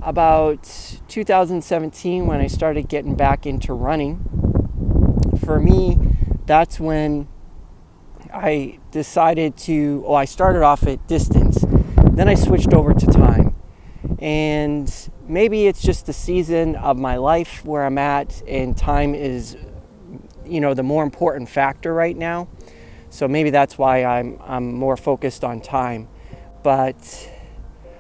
About 2017, when I started getting back into running, for me, that's when I decided I started off at distance, then I switched over to time. And maybe it's just the season of my life where I'm at, and time is, the more important factor right now. So maybe that's why I'm more focused on time. But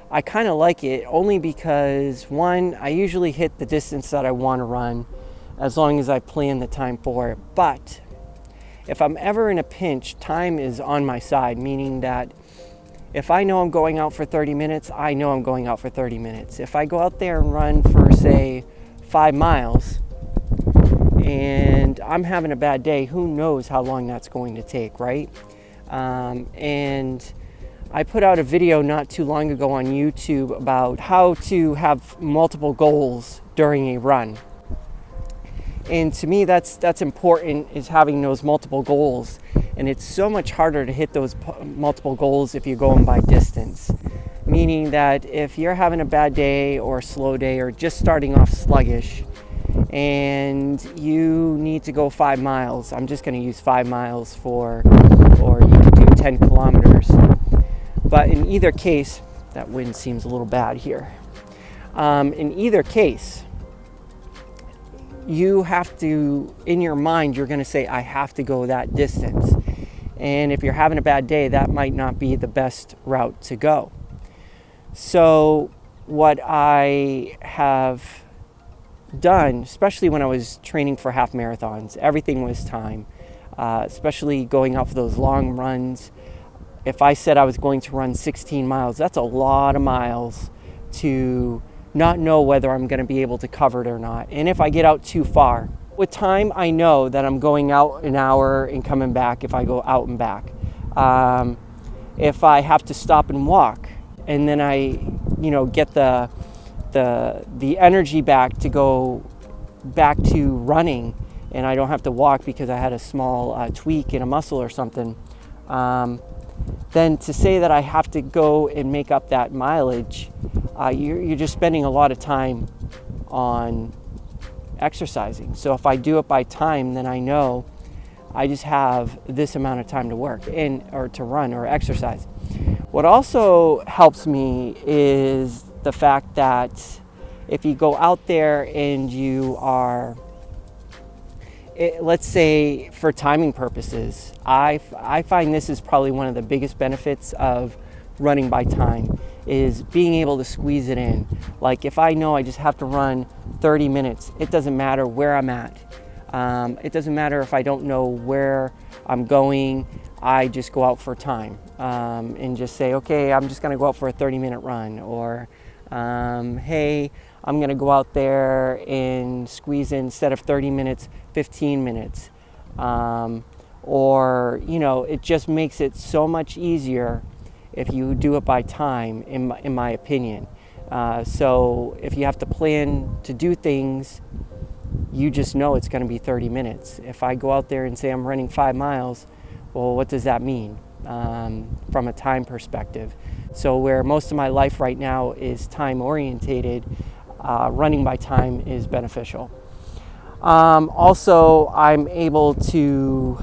I kind of like it only because, one, I usually hit the distance that I want to run as long as I plan the time for it. But if I'm ever in a pinch, time is on my side, meaning that if I know I'm going out for 30 minutes, I know I'm going out for 30 minutes. If I go out there and run for, say, 5 miles and I'm having a bad day, who knows how long that's going to take, right? And I put out a video not too long ago on YouTube about how to have multiple goals during a run. And to me, that's important, is having those multiple goals. And it's so much harder to hit those multiple goals if you're going by distance. Meaning that if you're having a bad day or a slow day or just starting off sluggish and you need to go 5 miles, I'm just going to use 5 miles or you could do 10 kilometers. But in either case, that wind seems a little bad here. In either case, you have to, in your mind, you're going to say, I have to go that distance. And if you're having a bad day, that might not be the best route to go. So what I have done, especially when I was training for half marathons, everything was time, especially going out for those long runs. If I said I was going to run 16 miles, that's a lot of miles to not know whether I'm going to be able to cover it or not. And if I get out too far, with time, I know that I'm going out an hour and coming back if I go out and back. If I have to stop and walk, and then I, get the energy back to go back to running, and I don't have to walk because I had a small tweak in a muscle or something, then to say that I have to go and make up that mileage, you're just spending a lot of time on exercising. So if I do it by time, then I know I just have this amount of time to work or to run or exercise. What also helps me is the fact that if you go out there and you are, let's say for timing purposes, I find this is probably one of the biggest benefits of running by time, is being able to squeeze it in. Like if I know I just have to run 30 minutes, it doesn't matter where I'm at. It doesn't matter if I don't know where I'm going, I just go out for time and just say, okay, I'm just gonna go out for a 30-minute run, or hey, I'm gonna go out there and squeeze in, instead of 30 minutes, 15 minutes. Or, it just makes it so much easier if you do it by time, in my opinion. So if you have to plan to do things, you just know it's going to be 30 minutes. If I go out there and say I'm running 5 miles, well, what does that mean from a time perspective? So where most of my life right now is time orientated, running by time is beneficial. Also, I'm able to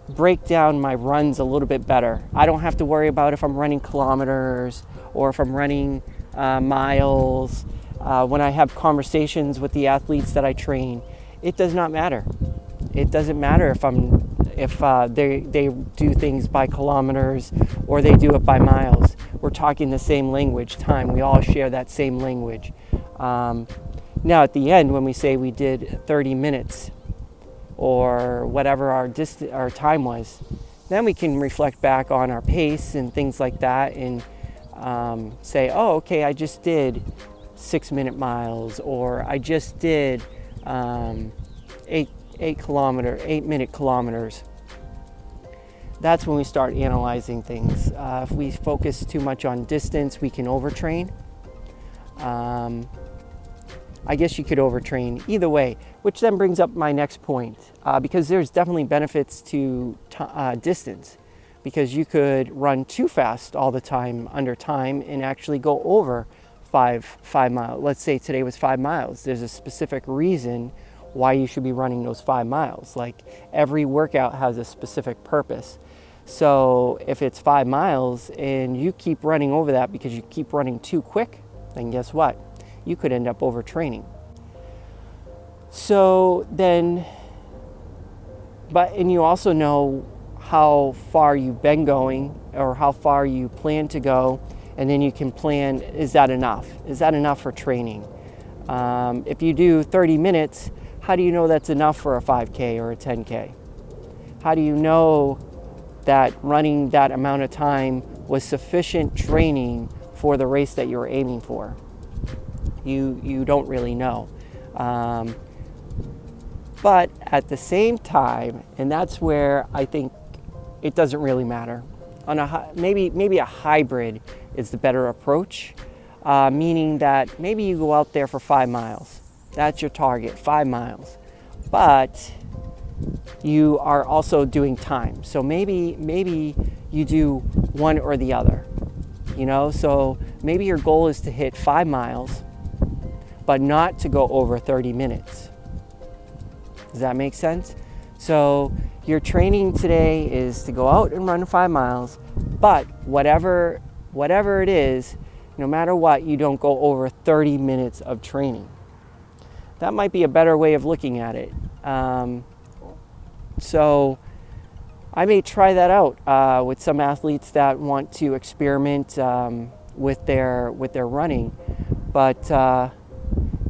break down my runs a little bit better. I don't have to worry about if I'm running kilometers or if I'm running miles. When I have conversations with the athletes that I train, it does not matter. It doesn't matter if they do things by kilometers or they do it by miles. We're talking the same language, time. We all share that same language. Now at the end, when we say we did 30 minutes or whatever our time was, then we can reflect back on our pace and things like that and say, oh, okay, I just did 6-minute miles, or I just did 8-minute kilometers. That's when we start analyzing things. If we focus too much on distance, we can overtrain. I guess you could overtrain either way, which then brings up my next point, because there's definitely benefits to distance, because you could run too fast all the time under time and actually go over five miles. Let's say today was 5 miles. There's a specific reason why you should be running those 5 miles. Like every workout has a specific purpose. So if it's 5 miles and you keep running over that because you keep running too quick, then guess what? You could end up overtraining. So then, and you also know how far you've been going or how far you plan to go, and then you can plan, is that enough? Is that enough for training? If you do 30 minutes, how do you know that's enough for a 5K or a 10K? How do you know that running that amount of time was sufficient training for the race that you were aiming for? You don't really know. But at the same time, and that's where I think it doesn't really matter. Maybe a hybrid is the better approach, meaning that maybe you go out there for 5 miles. That's your target, 5 miles. But you are also doing time. So maybe you do one or the other. So maybe your goal is to hit 5 miles, but not to go over 30 minutes. Does that make sense? So your training today is to go out and run 5 miles, but whatever it is, no matter what, you don't go over 30 minutes of training. That might be a better way of looking at it. So I may try that out with some athletes that want to experiment with their running. But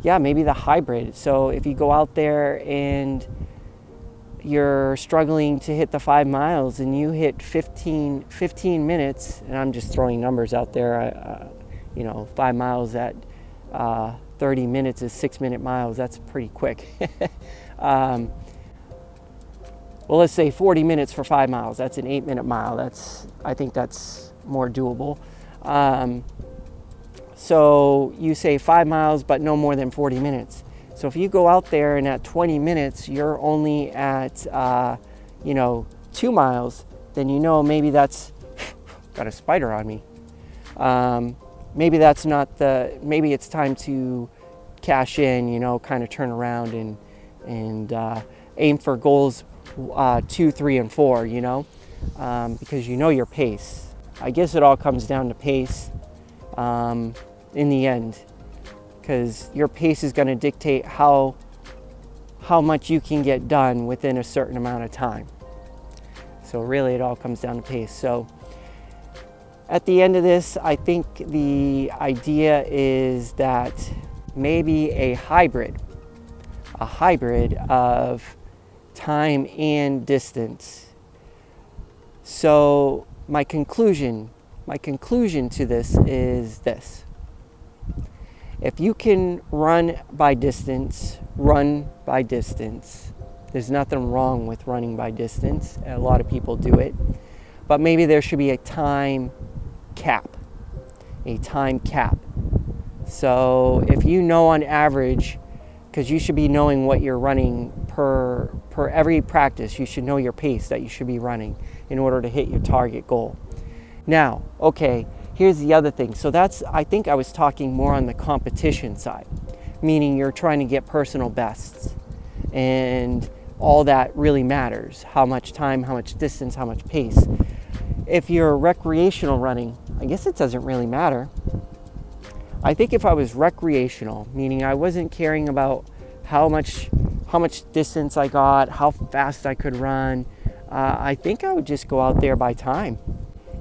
maybe the hybrid. So if you go out there and you're struggling to hit the 5 miles and you hit 15 minutes, and I'm just throwing numbers out there, 5 miles at 30 minutes is 6-minute miles. That's pretty quick. Well, let's say 40 minutes for 5 miles. That's an 8-minute mile. I think that's more doable. So you say 5 miles, but no more than 40 minutes. So if you go out there and at 20 minutes, you're only at, 2 miles, then maybe that's, got a spider on me. Maybe that's maybe it's time to cash in, kind of turn around and aim for goals 2, 3, and 4, because your pace. I guess it all comes down to pace in the end, because your pace is going to dictate how much you can get done within a certain amount of time. So really it all comes down to pace. So at the end of this, I think the idea is that maybe a hybrid of time and distance. So my conclusion to this is this. If you can run by distance, run by distance. There's nothing wrong with running by distance. A lot of people do it. But maybe there should be a time cap. So if on average, because you should be knowing what you're running per every practice, you should know your pace that you should be running in order to hit your target goal. Now, okay, here's the other thing. So I think I was talking more on the competition side, meaning you're trying to get personal bests, and all that really matters. How much time, how much distance, how much pace. If you're recreational running, I guess it doesn't really matter. I think if I was recreational, meaning I wasn't caring about how much distance I got, how fast I could run, I think I would just go out there by time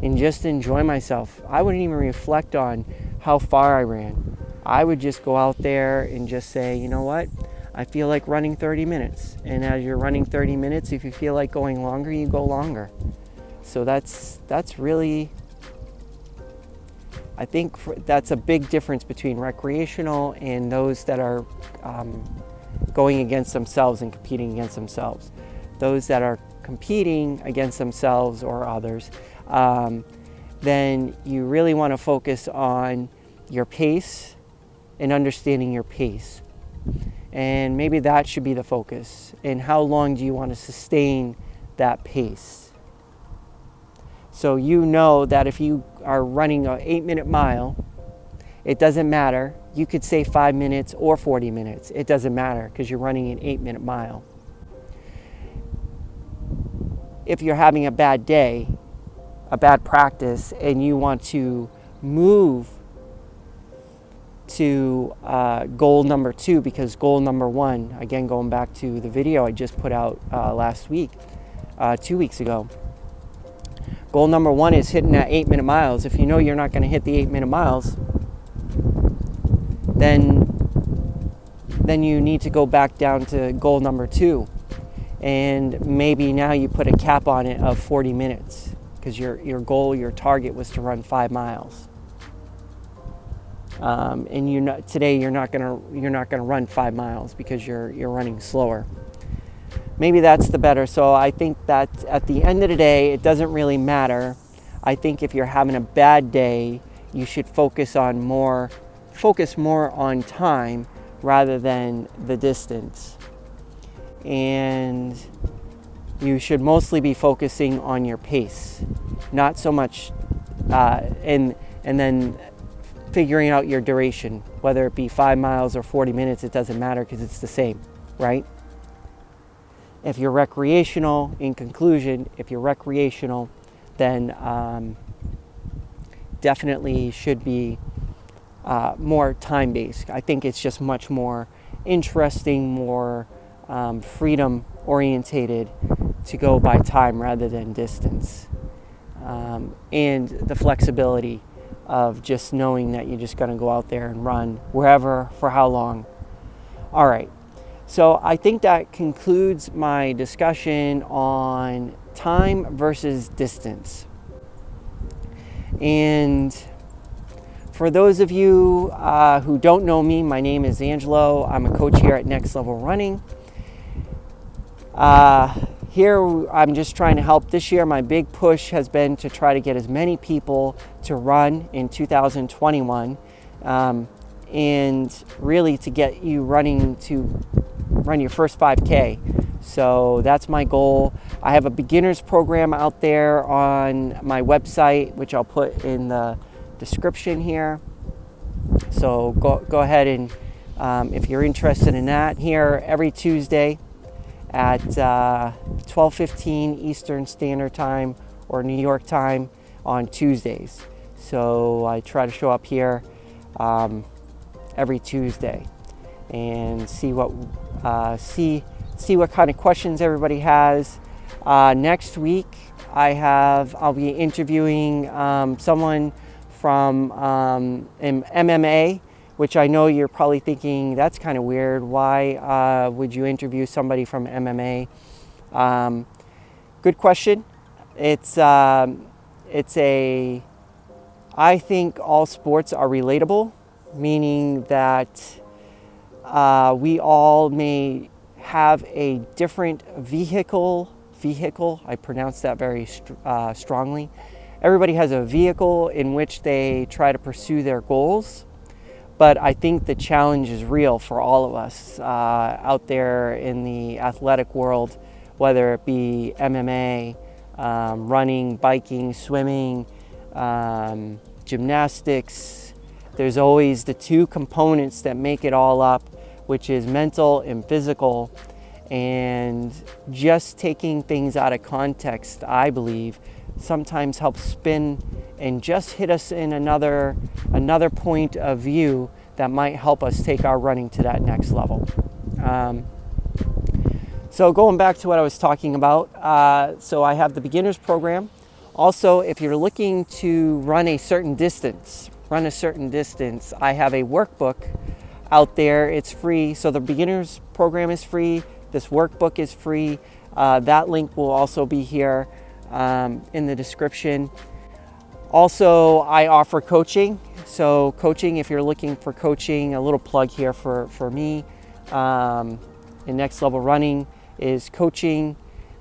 and just enjoy myself. I wouldn't even reflect on how far I ran. I would just go out there and just say, you know what? I feel like running 30 minutes. And as you're running 30 minutes, if you feel like going longer, you go longer. So that's really, I think that's a big difference between recreational and those that are going against themselves and competing against themselves. Those that are competing against themselves or others, then you really want to focus on your pace and understanding your pace. And maybe that should be the focus. And how long do you want to sustain that pace? So you know that if you are running an 8-minute mile, it doesn't matter. You could say 5 minutes or 40 minutes. It doesn't matter because you're running an 8-minute mile. If you're having a bad day, a bad practice, and you want to move to goal number 2, because goal number 1, again, going back to the video I just put out last week, 2 weeks ago, goal number 1 is hitting that 8-minute miles. If you know you're not going to hit the 8-minute miles, then you need to go back down to goal number 2, and maybe now you put a cap on it of 40 minutes because your goal, your target was to run 5 miles. And today you're not gonna run 5 miles because you're running slower. Maybe that's the better. So I think that at the end of the day, it doesn't really matter. I think if you're having a bad day, you should focus more on time rather than the distance. And you should mostly be focusing on your pace, not so much, and then figuring out your duration, whether it be 5 miles or 40 minutes, it doesn't matter because it's the same, right? If you're recreational, in conclusion, if you're recreational, then definitely should be more time-based. I think it's just much more interesting, more freedom-orientated to go by time rather than distance. And the flexibility of just knowing that you're just going to go out there and run wherever, for how long. All right. So I think that concludes my discussion on time versus distance. And for those of you who don't know me, my name is Angelo. I'm a coach here at Next Level Running. Here I'm just trying to help. This year my big push has been to try to get as many people to run in 2021, and really to get you running to run your first 5K. So that's my goal. I have a beginners program out there on my website, which I'll put in the description here. So go ahead and if you're interested in that, here every Tuesday at 12:15 Eastern Standard Time or New York time on Tuesdays. So I try to show up here every Tuesday and see what kind of questions everybody has. Next week I'll be interviewing someone from MMA, which I know you're probably thinking that's kind of weird. Why would you interview somebody from MMA? Good question. I think all sports are relatable, meaning that we all may have a different vehicle, I pronounce that very strongly. Everybody has a vehicle in which they try to pursue their goals, but I think the challenge is real for all of us out there in the athletic world, whether it be MMA, running, biking, swimming, gymnastics. There's always the two components that make it all up, which is mental and physical. And just taking things out of context, I believe, sometimes helps spin and just hit us in another point of view that might help us take our running to that next level. So going back to what I was talking about, so I have the beginners program. Also, if you're looking to run a certain distance, I have a workbook out there. It's free. So the beginners program is free. This workbook is free. That link will also be here in the description. Also, I offer coaching. So coaching, if you're looking for coaching, a little plug here for me in Next Level Running is coaching.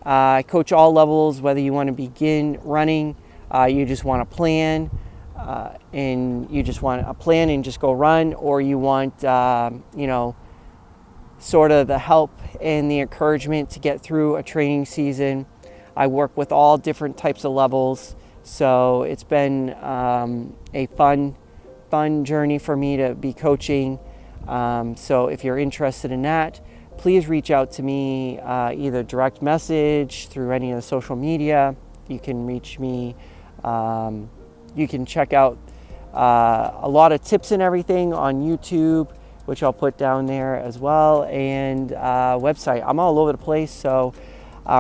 I coach all levels, whether you want to begin running, you just want a plan, and you just want a plan and just go run, or you want, sort of the help and the encouragement to get through a training season. I work with all different types of levels, So it's been a fun journey for me to be coaching. So if you're interested in that, please reach out to me, either direct message through any of the social media. You can reach me. You can check out a lot of tips and everything on YouTube, which I'll put down there as well, and website. I'm all over the place, so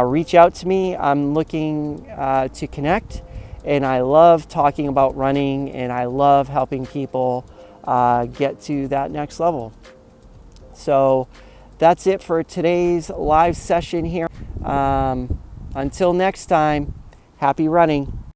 reach out to me. I'm looking to connect, and I love talking about running, and I love helping people get to that next level. So that's it for today's live session here. Until next time, happy running.